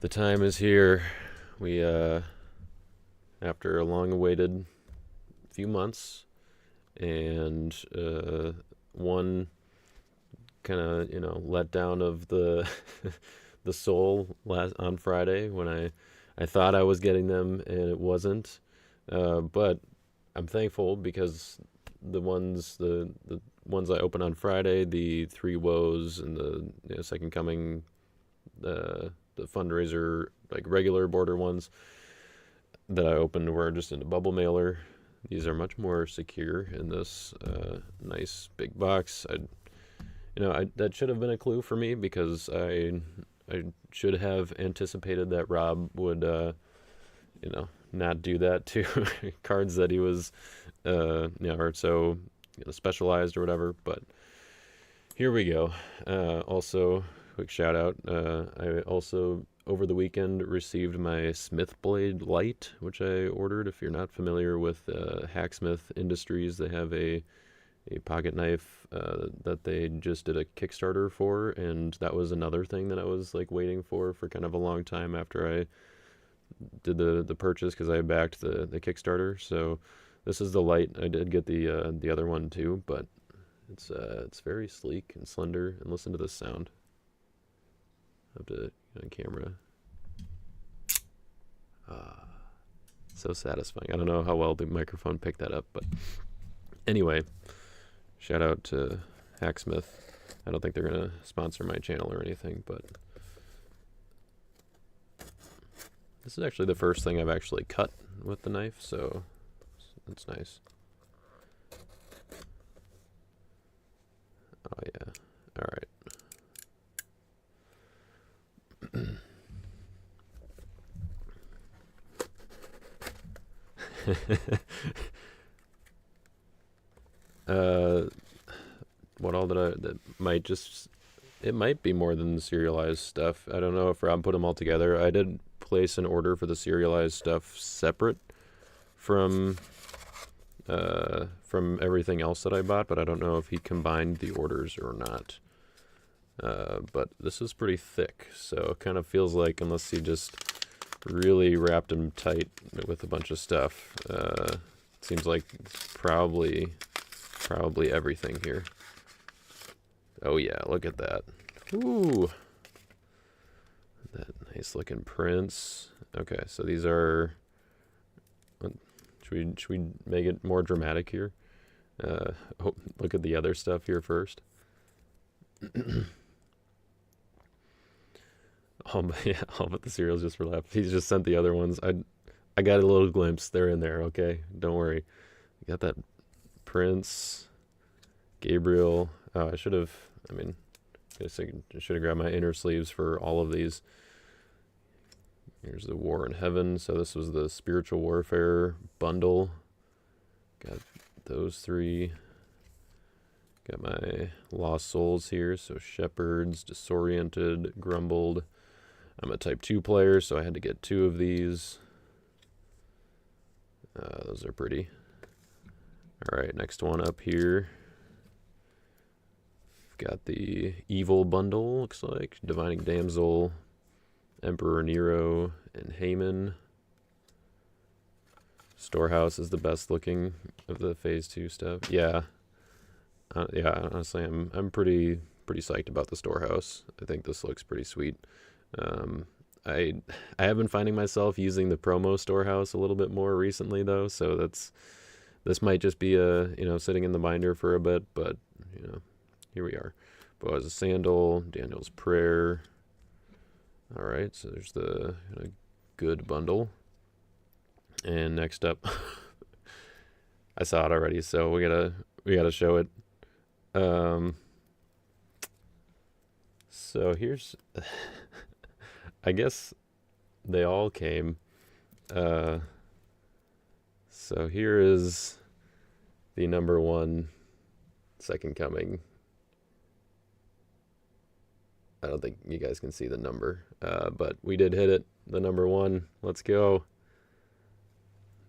The time is here. We, after a long-awaited few months and one kind of let down of the the soul last on Friday when I thought I was getting them and it wasn't. But I'm thankful because the ones I opened on Friday, the Three Woes and the Second Coming, the fundraiser like regular border ones that I opened were just in a bubble mailer. These are much more secure in this nice big box. That should have been a clue for me because I should have anticipated that Rob would not do that to cards that he was are so specialized or whatever. But here we go. Also, quick shout out. I also over the weekend received my Smith Blade Light, which I ordered. If you're not familiar with Hacksmith Industries, they have a pocket knife that they just did a Kickstarter for, and that was another thing that I was like waiting for kind of a long time after I did the purchase because I backed the Kickstarter. So this is the light. I did get the other one too, but it's very sleek and slender. And listen to this sound. I have to on camera. So satisfying. I don't know how well the microphone picked that up, but anyway, shout out to Hacksmith. I don't think they're gonna sponsor my channel or anything, but this is actually the first thing I've actually cut with the knife, so that's nice. Oh yeah. All right. What all that might just it might be more than the serialized stuff. I don't know if Rob put them all together. I did place an order for the serialized stuff separate from everything else that I bought, but I don't know if he combined the orders or not. But this is pretty thick, so it kind of feels like unless he just really wrapped them tight with a bunch of stuff, it seems like it's probably everything here. Oh yeah, look at that. Ooh. That nice looking prints. Okay, so these are should we make it more dramatic here? Look at the other stuff here first. All but the cereals just for laugh. He's just sent the other ones. I got a little glimpse. They're in there, okay? Don't worry. Got that Prince, Gabriel. Oh, I should have grabbed my inner sleeves for all of these. Here's the War in Heaven. So this was the Spiritual Warfare bundle. Got those three. Got my Lost Souls here. So Shepherds, Disoriented, Grumbled. I'm a Type 2 player, so I had to get two of these. Those are pretty. All right, next one up here. We've got the Evil bundle, looks like. Divining Damsel, Emperor Nero, and Haman. Storehouse is the best looking of the Phase 2 stuff. Yeah. Honestly, I'm pretty psyched about the Storehouse. I think this looks pretty sweet. I have been finding myself using the promo Storehouse a little bit more recently though, so this might just be sitting in the binder for a bit, but here we are. Boaz's Sandal, Daniel's Prayer. All right, so there's the good bundle. And next up, I saw it already, so we gotta show it. So here's, I guess they all came. So here is the number one Second Coming. I don't think you guys can see the number, but we did hit it. The number one. Let's go.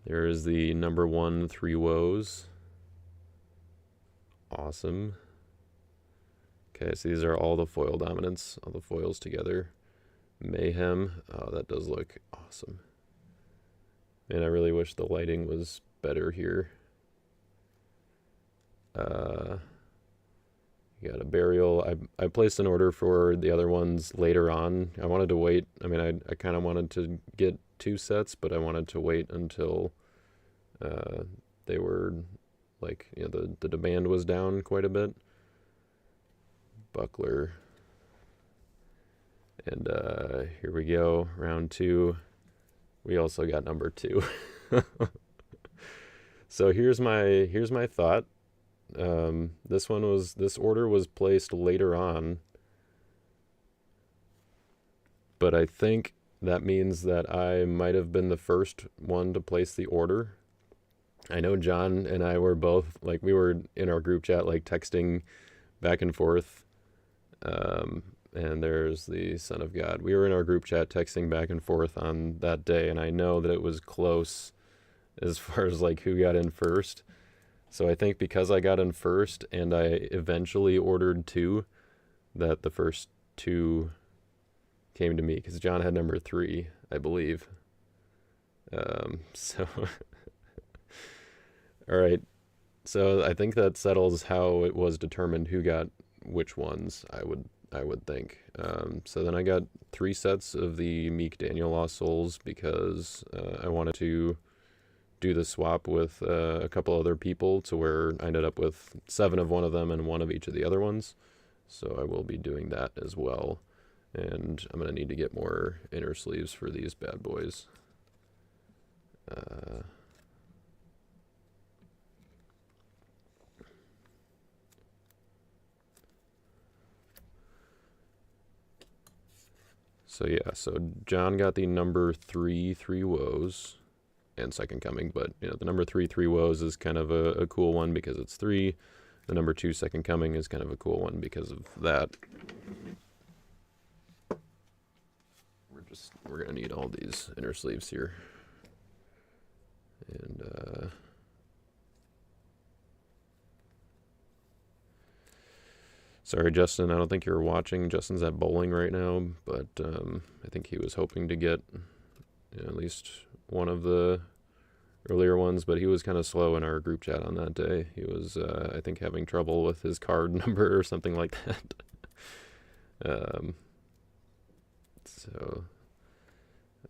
There is the number one Three Woes. Awesome. Okay, so these are all the foil dominants, all the foils together. Mayhem. Oh, that does look awesome. And I really wish the lighting was better here. You got a burial. I placed an order for the other ones later on. I wanted to wait. I mean, I kind of wanted to get 2 sets, but I wanted to wait until they were like, the demand was down quite a bit. Buckler. And here we go, round 2. We also got number 2. So here's my thought. This order was placed later on, but I think that means that I might have been the first one to place the order. I know John and I were both like, we were in our group chat like texting back and forth. And there's the Son of God. We were in our group chat texting back and forth on that day, and I know that it was close as far as like who got in first. So I think because I got in first and I eventually ordered 2, that the first 2 came to me, because John had number 3, I believe. So all right. So I think that settles how it was determined who got which ones, I would think. So then I got 3 sets of the Meek Daniel Lost Souls because I wanted to do the swap with a couple other people to where I ended up with 7 of one of them and 1 of each of the other ones. So I will be doing that as well. And I'm going to need to get more inner sleeves for these bad boys. So yeah, so John got the number 3 woes and Second Coming, but the number 3 woes is kind of a cool one because it's 3. The number 2 Second Coming is kind of a cool one because of that. We're gonna need all these inner sleeves here. And sorry, Justin, I don't think you're watching. Justin's at bowling right now, but I think he was hoping to get at least one of the earlier ones, but he was kind of slow in our group chat on that day. He was, I think, having trouble with his card number or something like that. So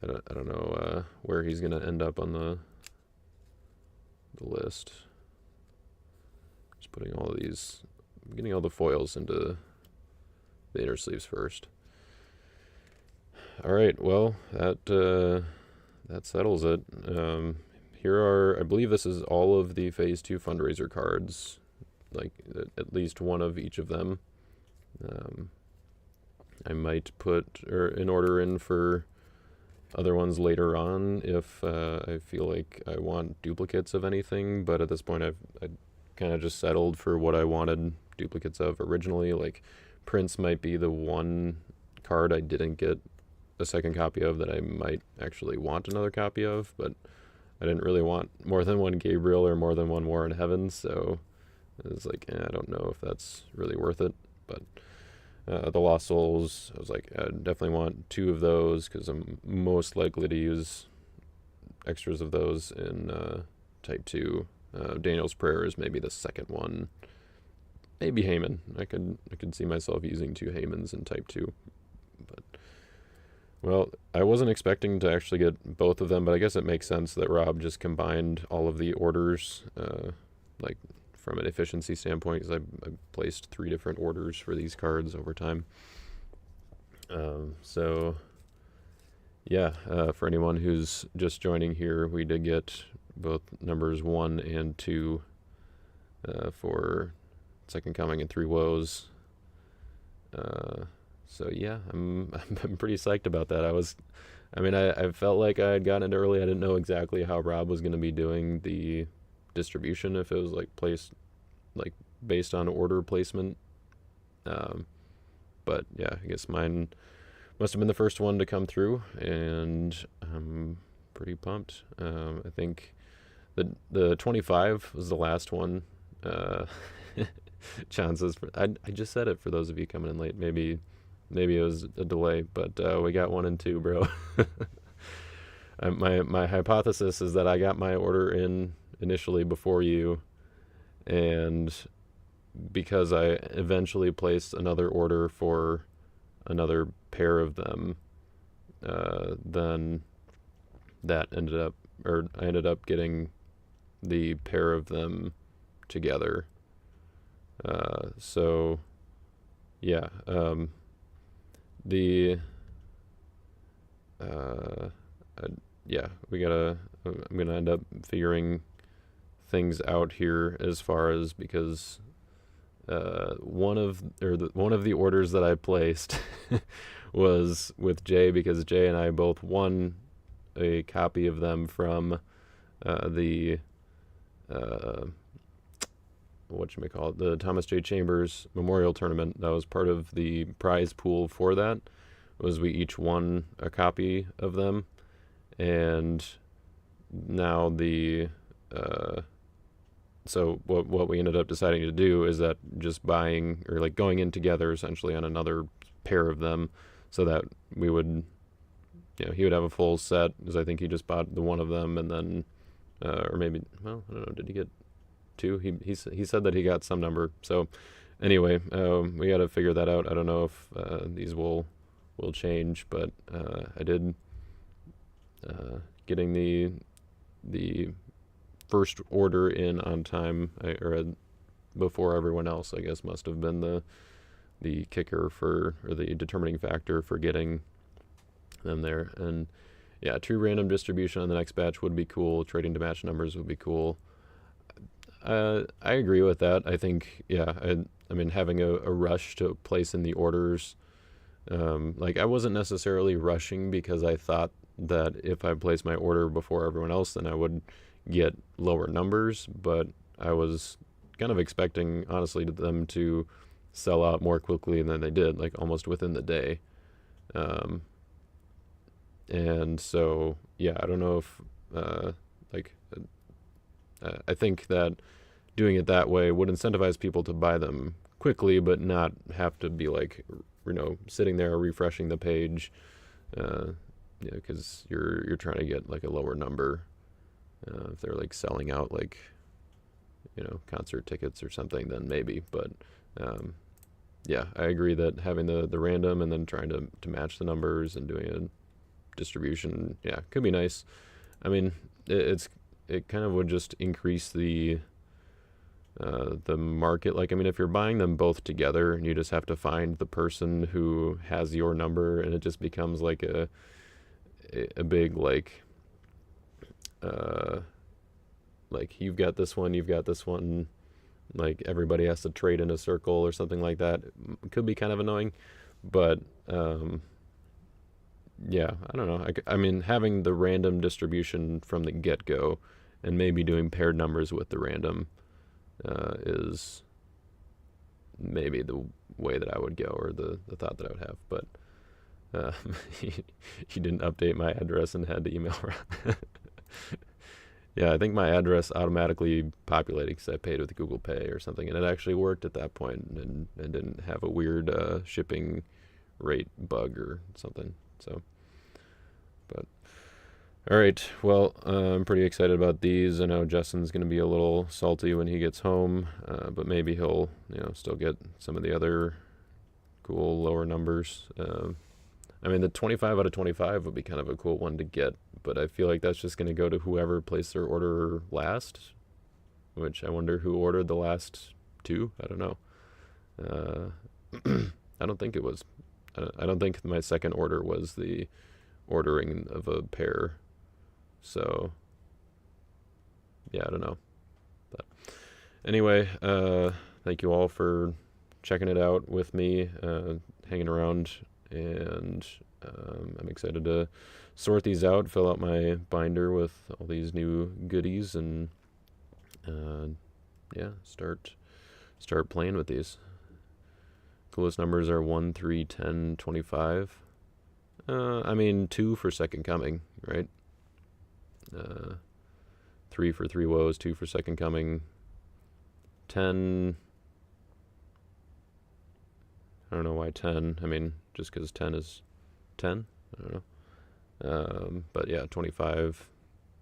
I don't know where he's gonna end up on the list. Just putting all of these, getting all the foils into the inner sleeves first. All right, well, that settles it. Here are, I believe this is all of the Phase 2 fundraiser cards, like at least one of each of them. I might put an order in for other ones later on if I feel like I want duplicates of anything, but at this point I kind of just settled for what I wanted duplicates of originally. Like Prince might be the one card I didn't get a second copy of that I might actually want another copy of, but I didn't really want more than one Gabriel or more than one War in Heaven, so it was like, I don't know if that's really worth it. But the Lost Souls, I was like, I definitely want 2 of those because I'm most likely to use extras of those in Type 2. Daniel's Prayer is maybe the second one. Maybe Haman. I could see myself using 2 Hamans in Type 2. But well, I wasn't expecting to actually get both of them, but I guess it makes sense that Rob just combined all of the orders, like from an efficiency standpoint, because I placed 3 different orders for these cards over time. So yeah, for anyone who's just joining here, we did get both numbers 1 and 2 for Second Coming and 3 woes. So yeah, I'm pretty psyched about that. I felt like I had gotten it early. I didn't know exactly how Rob was going to be doing the distribution, if it was like placed like based on order placement. But yeah, I guess mine must have been the first one to come through, and I'm pretty pumped. I think the 25 was the last one. John says, I just said it for those of you coming in late. Maybe maybe it was a delay, but we got 1 and 2, bro. My hypothesis is that I got my order in initially before you, and because I eventually placed another order for another pair of them, then that ended up, or I ended up getting the pair of them together. So yeah, the uh, yeah, I'm gonna end up figuring things out here as far as, because one of the orders that I placed was with Jay, because Jay and I both won a copy of them from the whatchamacallit, the Thomas J. Chambers Memorial Tournament. That was part of the prize pool for that, was we each won a copy of them. And now so what we ended up deciding to do is that just buying, or like going in together essentially on another pair of them, so that we would, he would have a full set, because I think he just bought the one of them, and then or maybe, well, I don't know, did he get 2? He said that he got some number. So anyway, we got to figure that out. I don't know if these will change, but I did getting the first order in on time, before everyone else, I guess, must have been the kicker for, or the determining factor for getting them there. And yeah, true random distribution on the next batch would be cool. Trading to match numbers would be cool. I agree with that. I think, yeah, I mean, having a rush to place in the orders, like I wasn't necessarily rushing because I thought that if I placed my order before everyone else, then I would get lower numbers, but I was kind of expecting, honestly, them to sell out more quickly than they did, like almost within the day. And so, yeah, I don't know if, I think that doing it that way would incentivize people to buy them quickly, but not have to be like, sitting there refreshing the page, because you're trying to get like a lower number. If they're like selling out like, concert tickets or something, then maybe. But yeah, I agree that having the random and then trying to match the numbers and doing a distribution, yeah, could be nice. I mean, it kind of would just increase the market. Like, I mean, if you're buying them both together and you just have to find the person who has your number, and it just becomes like a big like you've got this one, like everybody has to trade in a circle or something like that. It could be kind of annoying, but yeah, I don't know. I mean, having the random distribution from the get-go and maybe doing paired numbers with the random is maybe the way that I would go, or the thought that I would have. But he didn't update my address and had to email around. Yeah, I think my address automatically populated because I paid with Google Pay or something, and it actually worked at that point, and didn't have a weird shipping rate bug or something. So, but all right, well, I'm pretty excited about these. I know Justin's going to be a little salty when he gets home, but maybe he'll still get some of the other cool lower numbers. I mean, the 25 out of 25 would be kind of a cool one to get, but I feel like that's just going to go to whoever placed their order last, which I wonder who ordered the last 2. I don't know. I don't think it was. I don't think my second order was the ordering of a pair. So, yeah, I don't know. But anyway, thank you all for checking it out with me, hanging around. And I'm excited to sort these out, fill out my binder with all these new goodies, and yeah, start playing with these. Coolest numbers are 1, 3, 10, 25. I mean, 2 for Second Coming, right? 3 for Three Woes, 2 for Second Coming. 10. I don't know why 10. I mean, just because 10 is 10. I don't know. But yeah, 25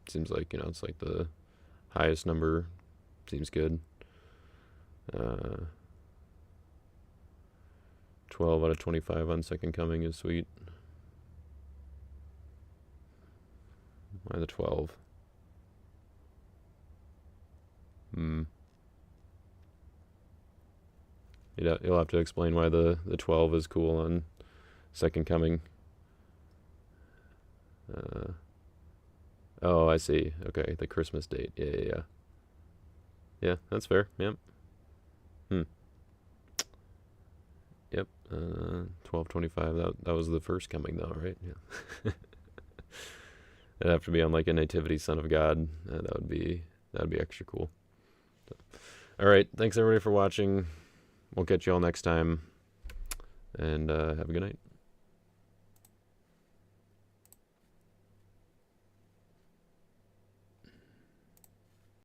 seems like, it's like the highest number. Seems good. 12 out of 25 on Second Coming is sweet. Why the 12? You'll have to explain why the 12 is cool on Second Coming. Oh, I see. Okay, the Christmas date. Yeah. Yeah, that's fair. Yep. Yep. 1225. That was the first coming, though, right? Yeah. It'd have to be on like a Nativity, Son of God. That'd be extra cool. So, all right. Thanks everybody for watching. We'll catch you all next time. And have a good night.